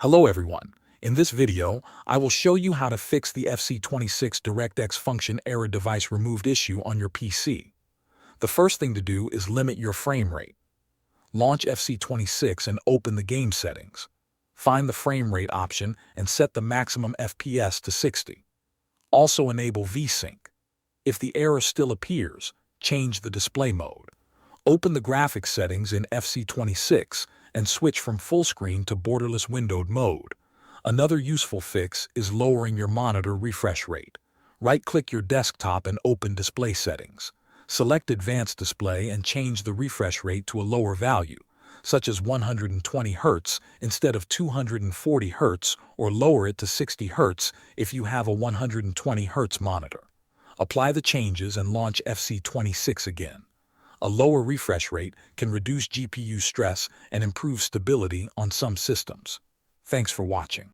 Hello everyone. In this video, I will show you how to fix the FC26 DirectX function error device removed issue on your PC. The first thing to do is limit your frame rate. Launch FC26 and open the game settings. Find the frame rate option and set the maximum FPS to 60. Also enable VSync. If the error still appears, change the display mode. Open the graphics settings in FC26 and switch from full screen to borderless windowed mode. Another useful fix is lowering your monitor refresh rate. Right-click your desktop and open Display Settings. Select Advanced Display and change the refresh rate to a lower value, such as 120 Hz instead of 240 Hz, or lower it to 60 Hz if you have a 120 Hz monitor. Apply the changes and launch FC26 again. A lower refresh rate can reduce GPU stress and improve stability on some systems. Thanks for watching.